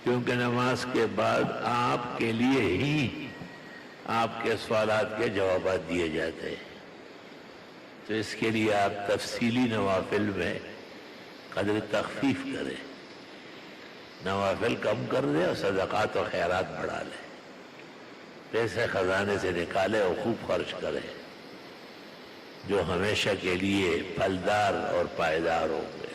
کیونکہ نماز کے بعد آپ کے لیے ہی آپ کے سوالات کے جوابات دیے جاتے ہیں، تو اس کے لیے آپ تفصیلی نوافل میں قدر تخفیف کریں، نوافل کم کر دیں اور صدقات و خیرات بڑھا لیں، پیسے خزانے سے نکالے اور خوب خرچ کریں جو ہمیشہ کے لیے پھلدار اور پائیدار ہوں گے۔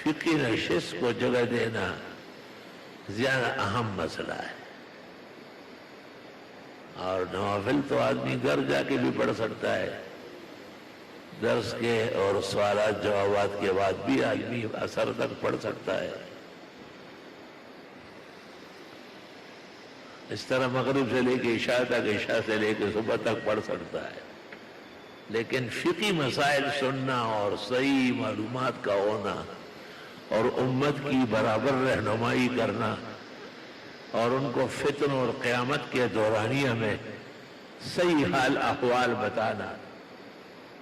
فقہی نشست کو جگہ دینا زیادہ اہم مسئلہ ہے، اور نوافل تو آدمی گھر جا کے بھی پڑھ سکتا ہے، درس کے اور سوالات جوابات کے بعد بھی آدمی اثر تک پڑھ سکتا ہے۔ اس طرح مغرب سے لے کے عشاء تک، عشاء سے لے کے صبح تک پڑھ سکتا ہے، لیکن فقہی مسائل سننا اور صحیح معلومات کا ہونا اور امت کی برابر رہنمائی کرنا اور ان کو فتن اور قیامت کے دورانیہ میں صحیح حال احوال بتانا،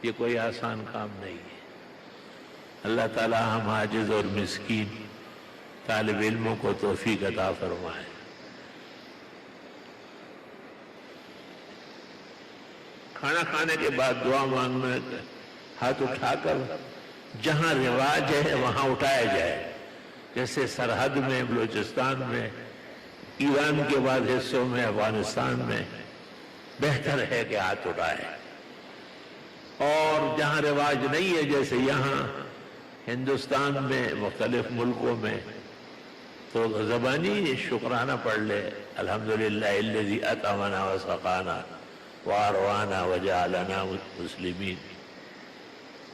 یہ کوئی آسان کام نہیں ہے۔ اللہ تعالی ہم عاجز اور مسکین طالب علموں کو توفیق عطا فرمائے۔ کھانا کھانے کے بعد دعا مانگنا، ہاتھ اٹھا کر جہاں رواج ہے وہاں اٹھایا جائے، جیسے سرحد میں، بلوچستان میں، ایران کے بعد حصوں میں، افغانستان میں بہتر ہے کہ ہاتھ اٹھائے، اور جہاں رواج نہیں ہے جیسے یہاں ہندوستان میں مختلف ملکوں میں تو زبانی شکرانہ پڑھ لے، الحمدللہ الذی اطعمنا وسقانا واروانا وجعلنا مسلمین۔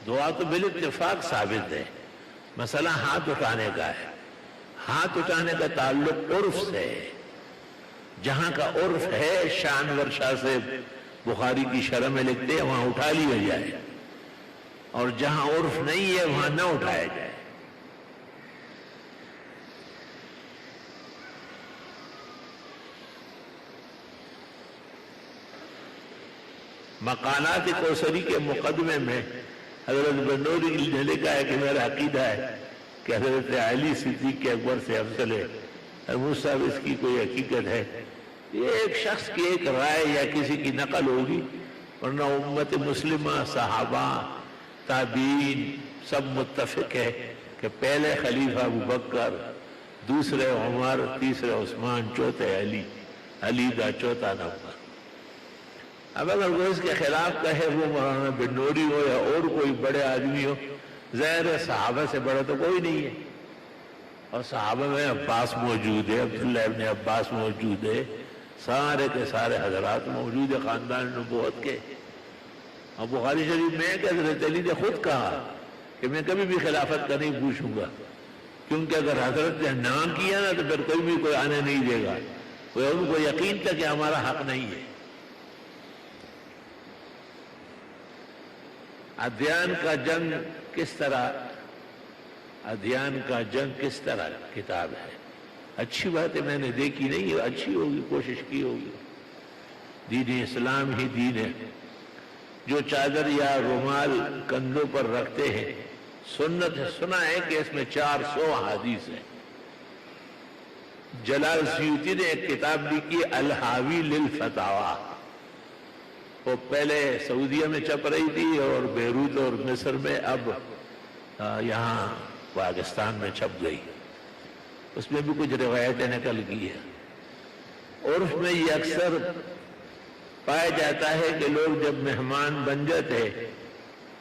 دعا تو بالاتفاق ثابت ہے، مسئلہ ہاتھ اٹھانے کا ہے۔ ہاتھ اٹھانے کا تعلق عرف سے ہے، جہاں کا عرف ہے شان ورشا سے بخاری کی شرح میں لکھتے ہیں وہاں اٹھا لیا جائے، اور جہاں عرف نہیں ہے وہاں نہ اٹھایا جائے۔ مقالات کوثری کے مقدمے میں حضرت بنوری نے لکھا ہے کہ میرا عقیدہ ہے کہ حضرت علی صدیق کے اکبر سے افضل ہے۔ حضرت صاحب اس کی کوئی حقیقت ہے؟ یہ ایک شخص کی ایک رائے یا کسی کی نقل ہوگی، ورنہ امت مسلمہ، صحابہ، تابعین سب متفق ہے کہ پہلے خلیفہ ابوبکر، دوسرے عمر، تیسرے عثمان، چوتھے علی، علی دا چوتھا نمبر۔ اب اگر وہ اس کے خلاف کہے، وہ مولانا بنوری ہو یا اور کوئی بڑے آدمی ہو، ظاہر صحابہ سے بڑا تو کوئی نہیں ہے، اور صحابہ میں عباس موجود ہے، عبداللہ ابن عباس موجود ہے، سارے کے سارے حضرات موجود ہے خاندان نبوت کے۔ اور بخاری شریف میں کہ حضرت علی نے خود کہا کہ میں کبھی بھی خلافت کا نہیں پوچھوں گا، کیونکہ اگر حضرت نے نہ کیا نا تو پھر کوئی آنے نہیں دے گا، ان کو یقین تھا کہ ہمارا حق نہیں ہے۔ ادھیان کا جنگ کس طرح، ادھیان کا جنگ کس طرح کتاب ہے، اچھی بات ہے، میں نے دیکھی نہیں، اچھی ہوگی، کوشش کی ہوگی۔ دین اسلام ہی دین ہے۔ جو چادر یا رومال کندھوں پر رکھتے ہیں، سنت ہے، سنا ہے کہ اس میں 400 احادیث ہیں۔ جلال سیوطی نے ایک کتاب لکھی الحاوی للفتاوی، وہ پہلے سعودیہ میں چھپ رہی تھی اور بیروت اور مصر میں، اب یہاں پاکستان میں چھپ گئی۔ اس میں بھی کچھ روایتیں نکل گئی ہیں۔ عرف میں یہ اکثر پایا جاتا ہے کہ لوگ جب مہمان بن جاتے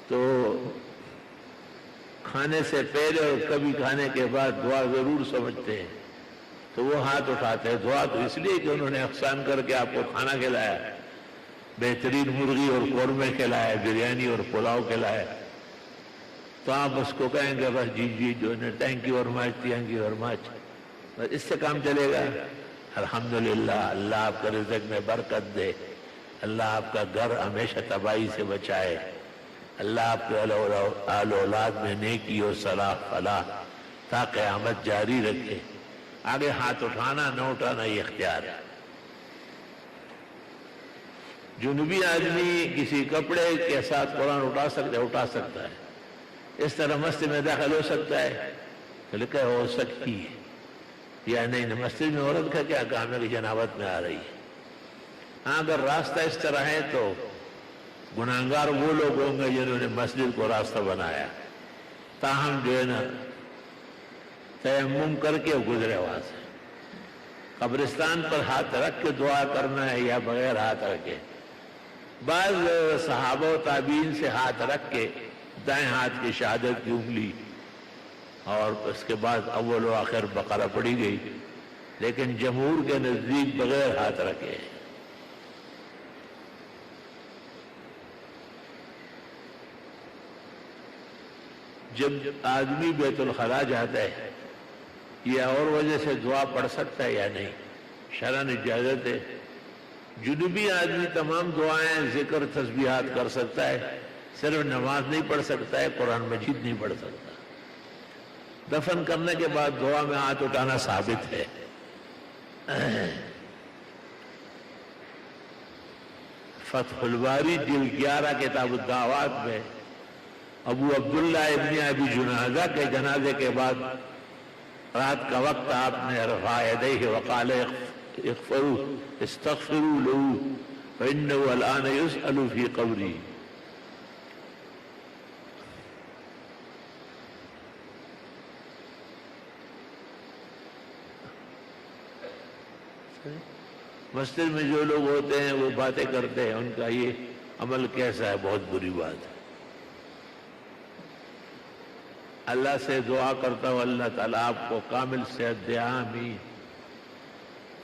تو کھانے سے پہلے اور کبھی کھانے کے بعد دعا ضرور سمجھتے ہیں، تو وہ ہاتھ اٹھاتے ہیں۔ دعا تو اس لیے کہ انہوں نے احسان کر کے آپ کو کھانا کھلایا، بہترین مرغی اور قورمے کھلائے، بریانی اور پلاؤ کھلائے، تو آپ اس کو کہیں گے بس جی جو نے تھینک یو اور مچ، بس اس سے کام چلے گا۔ الحمدللہ، اللہ آپ کا رزق میں برکت دے، اللہ آپ کا گھر ہمیشہ تباہی سے بچائے، اللہ آپ کے آل اولاد میں نیکی اور صلاح فلاح تا قیامت جاری رکھے۔ آگے ہاتھ اٹھانا نہ اٹھانا یہ اختیار ہے۔ جنوبی آدمی کسی کپڑے کے ساتھ قرآن اٹھا سکتا ہے، اس طرح مسجد میں داخل ہو سکتا ہے؟ تو لکھا ہو سکتی ہے، یا نہیں مسجد میں عورت کا کیا کام ہے کہ جنابت میں آ رہی ہے؟ ہاں اگر راستہ اس طرح ہے تو گناہگار وہ لوگ ہوں گے جنہوں نے مسجد کو راستہ بنایا، تاہم جو ہے نا تیمم کر کے گزرے وہاں سے۔ قبرستان پر ہاتھ رکھ کے دعا کرنا ہے یا بغیر ہاتھ رکھے؟ بعض صحابہ و تابعین سے ہاتھ رکھ کے دائیں ہاتھ کی شہادت کی انگلی، اور اس کے بعد اول و آخر بقرہ پڑھی گئی، لیکن جمہور کے نزدیک بغیر ہاتھ رکھے۔ جب آدمی بیت الخلاء جاتا ہے یا اور وجہ سے دعا پڑھ سکتا ہے یا نہیں؟ شرعاً اجازت ہے۔ جنوبی آدمی تمام دعائیں ذکر تسبیحات کر سکتا ہے، صرف نماز نہیں پڑھ سکتا ہے، قرآن مجید نہیں پڑھ سکتا۔ دفن کرنے کے بعد دعا میں ہاتھ اٹھانا ثابت ہے۔ فتح الباری جلد 11 کتاب الدعوات میں ابو عبداللہ ابن ابی جنازہ کے جنازے کے بعد رات کا وقت آپ نے رفع یدیہ وقال اغفروا استغفروا له فإنه الآن يسأل في قبره۔ مسجد میں جو لوگ ہوتے ہیں وہ باتیں کرتے ہیں، ان کا یہ عمل کیسا ہے؟ بہت بری بات ہے۔ اللہ سے دعا کرتا ہوں اللہ تعالیٰ آپ کو کامل صحت دے، آمین۔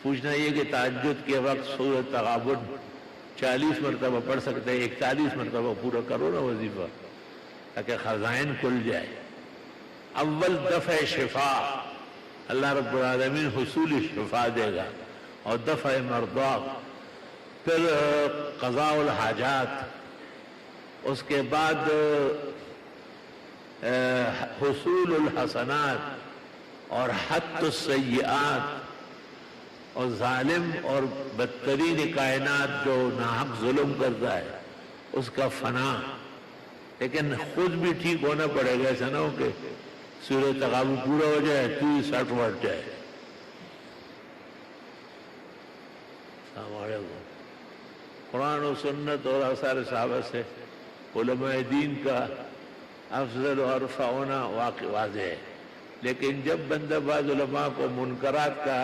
پوچھنا یہ کہ تہجد کے وقت سورۃ تغابن 40 مرتبہ پڑھ سکتے ہیں؟ 41 مرتبہ پورا کرو نا وظیفہ، تاکہ خزائن کھل جائے۔ اول دفع شفا، اللہ رب العالمین حصول شفا دے گا، اور دفع مرضا، پھر قضاء الحاجات، اس کے بعد حصول الحسنات اور حط السیئات، اور ظالم اور بدترین کائنات جو ناحق ظلم کرتا ہے اس کا فنا۔ لیکن خود بھی ٹھیک ہونا پڑے گا، ایسا نہ ہو کہ سورۃ تغابن پورا ہو جائے تو 60 بڑھ جائے۔ السلام علیکم۔ قرآن و سنت اور آثار صحابہ سے علماء دین کا افضل و ارفع ہونا واضح ہے، لیکن جب بندہ بعض علماء کو منکرات کا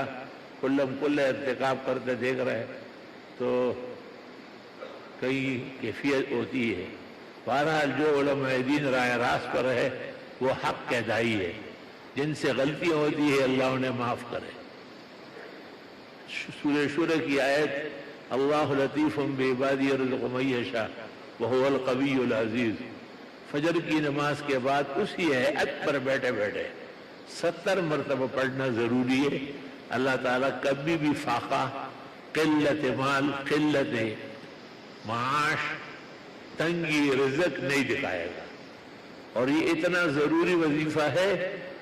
کلم کل ارتکاب کرتے دیکھ رہے تو کئی کیفیت ہوتی ہے۔ بہرحال جو علماء دین راہ راست پر ہے وہ حق کے دائی ہے، جن سے غلطیاں ہوتی ہے اللہ انہیں معاف کرے۔ سورہ شورى کی آیت اللہ لطیف بعبادہ یرزق من یشاء وہو القوی العزیز، فجر کی نماز کے بعد اسی ہیئت پر بیٹھے بیٹھے 70 مرتبہ پڑھنا ضروری ہے۔ اللہ تعالیٰ کبھی بھی فاقہ، قلت مال، قلت معاش، تنگی رزق نہیں دکھائے گا، اور یہ اتنا ضروری وظیفہ ہے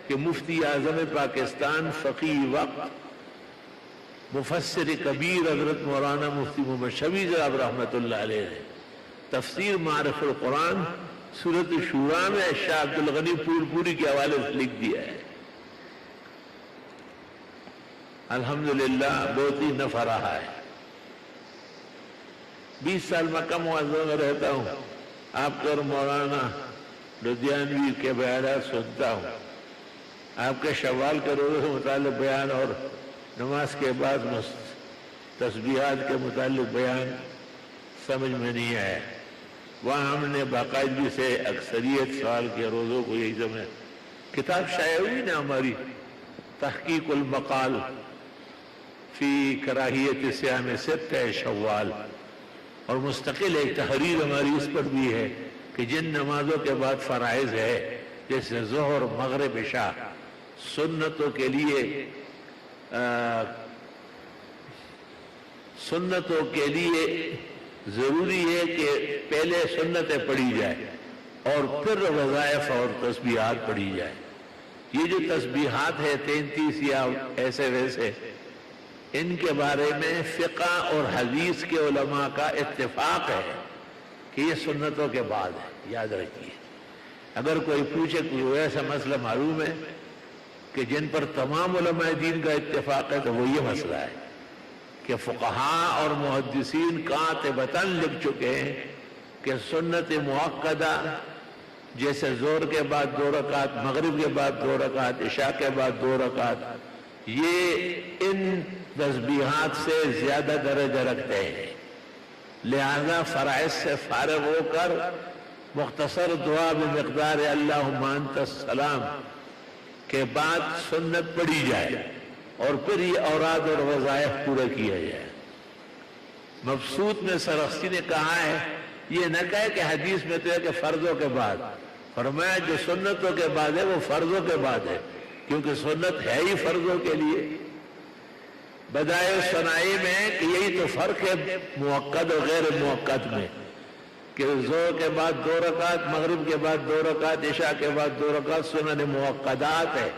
کہ مفتی اعظم پاکستان، فقیہ وقت، مفسر کبیر حضرت مولانا مفتی محمد شفیع صاحب رحمۃ اللہ علیہ نے تفسیر معرف القرآن سورۃ شورى میں شاہ عبد الغنی پھول پوری کے حوالے سے لکھ دیا ہے۔ الحمدللہ بہت ہی نفع رہا ہے۔ 20 سال مکہ معظمہ میں رہتا ہوں، آپ کا اور مولانا لدھیانوی کے بیانات سنتا ہوں، آپ کے شوال کے روزے سے متعلق بیان اور نماز کے بعد تسبیحات کے متعلق بیان سمجھ میں نہیں آیا۔ وہاں ہم نے باقاعدگی سے اکثریت سال کے روزوں کو یہی سمجھا۔ کتاب شائع ہوئی نا ہماری تحقیق المقال فی کراہیت صیام ست شوال، اور مستقل ایک تحریر ہماری اس پر بھی ہے کہ جن نمازوں کے بعد فرائض ہے جیسے ظہر، مغرب، عشاء، سنتوں کے لیے ضروری ہے کہ پہلے سنتیں پڑھی جائے اور پھر وظائف اور تسبیحات پڑھی جائے۔ یہ جو تسبیحات ہے 33 یا ایسے ویسے، ان کے بارے میں فقہ اور حدیث کے علماء کا اتفاق ہے کہ یہ سنتوں کے بعد ہے، یاد رکھیے۔ اگر کوئی پوچھے کوئی ایسا مسئلہ معلوم ہے کہ جن پر تمام علماء دین کا اتفاق ہے تو وہ یہ مسئلہ ہے کہ فقہاء اور محدثین قاطبتاً لکھ چکے ہیں کہ سنت مؤکدہ جیسے ظہر کے بعد 2 رکعت، مغرب کے بعد 2 رکعت، عشاء کے بعد 2 رکعت، یہ ان تسبیحات سے زیادہ درجہ رکھتے ہیں، لہذا فرائض سے فارغ ہو کر مختصر دعا بمقدار اللہم انت السلام کے بعد سنت پڑھی جائے اور پھر یہ اوراد اور وظائف پورا کیا جائے۔ مبسوط میں سرخسی نے کہا ہے، یہ نہ کہے کہ حدیث میں تو ہے کہ فرضوں کے بعد، فرمایا جو سنتوں کے بعد ہے وہ فرضوں کے بعد ہے، کیونکہ سنت ہے ہی فرضوں کے لیے۔ بدائع ثنائی میں کہ یہی تو فرق ہے مؤکد اور غیر مؤکد میں، کہ ظہر کے بعد 2 رکعت، مغرب کے بعد 2 رکعت، عشاء کے بعد 2 رکعت سنن مؤکدات ہے،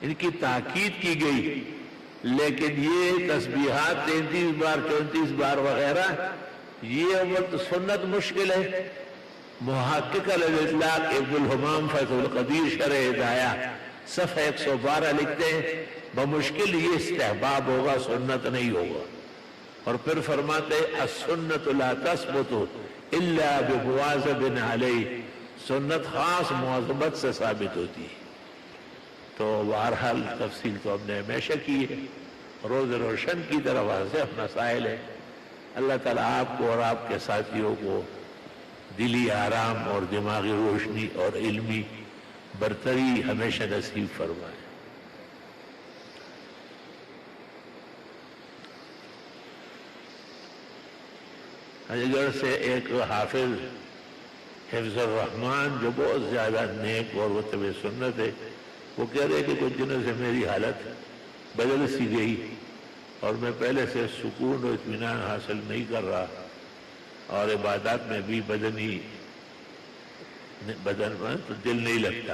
ان کی تاکید کی گئی، لیکن یہ تسبیحات 33 بار 34 بار وغیرہ یہ سنت مشکل ہے۔ محقق الاطلاق ابن الحمام فتح القدیر شرح ہدایہ صفحہ 112 لکھتے ہیں بمشکل یہ استحباب ہوگا، سنت نہیں ہوگا۔ اور پھر فرماتے ہیں السنت لا تثبت الا بمواظب علیہ، سنت خاص مواظبت سے ثابت ہوتی ہے۔ تو بہرحال تفصیل تو ہم نے ہمیشہ کی ہے، روز روشن کی طرح واضح مسائل ہے۔ اللہ تعالیٰ آپ کو اور آپ کے ساتھیوں کو دلی آرام اور دماغی روشنی اور علمی برتری ہمیشہ نصیب فرمائے۔ علی گڑھ سے ایک حافظ حفظ الرحمان جو بہت زیادہ نیک اور متبع سنت ہے، وہ کہہ رہے کہ کچھ دنوں سے میری حالت بدل سی گئی اور میں پہلے سے سکون و اطمینان حاصل نہیں کر رہا، اور عبادات میں بھی بدن میں تو دل نہیں لگتا،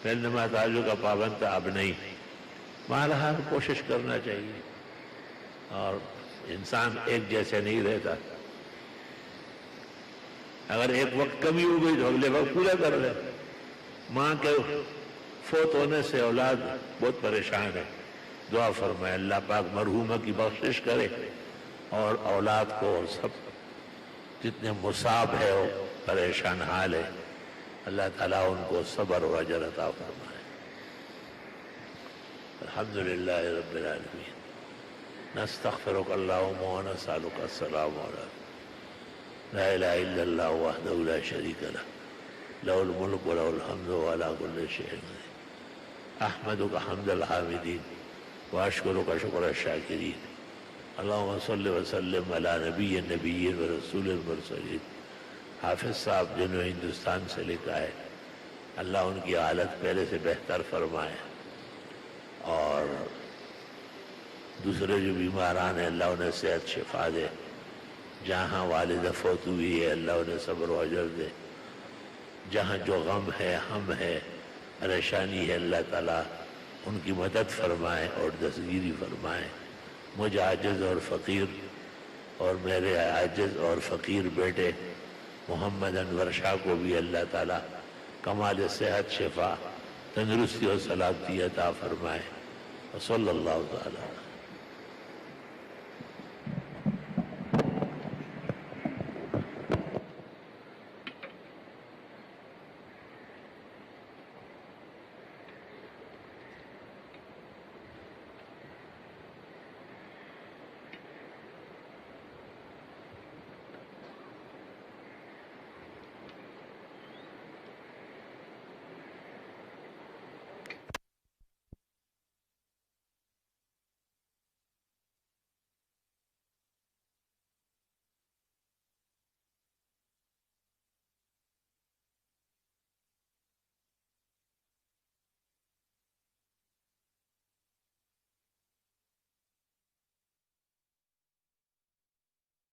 پہلے نماز تہجد کا پابند تھا اب نہیں۔ بہرحال کوشش کرنا چاہیے، اور انسان ایک جیسے نہیں رہتا، اگر ایک وقت کمی ہو گئی تو اگلے وقت پورا کر لے۔ ماں کے فوت ہونے سے اولاد بہت پریشان ہے، دعا فرمائے اللہ پاک مرحومہ کی بخشش کرے، اور اولاد کو اور سب جتنے مصاب ہے اور پریشان حال ہے اللہ تعالیٰ ان کو صبر و اجر عطا فرمائے۔ الحمدللہ رب العالمین، نستغفرک اللہم و نسألک السلام علیکم، لا الہ الا اللہ وحدہ لا شریک لہ، لہ الملک و لہ الحمد و علی کل شیء قدیر، احمدک حمد الحامدین واشکرک شکر الشاکرین، اللہم صلی وسلم علی نبی النبیین و رسول المرسلین۔ حافظ صاحب جنہوں ہندوستان سے لکھا ہے، اللہ ان کی حالت پہلے سے بہتر فرمائے، اور دوسرے جو بیماران ہیں اللہ انہیں صحت شفا دے، جہاں والدہ فوت ہوئی ہے اللہ انہیں صبر و اجر دے، جہاں جو غم ہے ہم ہے پریشانی ہے اللہ تعالیٰ ان کی مدد فرمائے اور دستگیری فرمائے۔ مجھے عاجز اور فقیر اور میرے عاجز اور فقیر بیٹے محمد انور شاہ کو بھی اللہ تعالیٰ کمال صحت شفا تندرستی اور سلامتی عطا فرمائے۔ وصلی اللہ تعالیٰ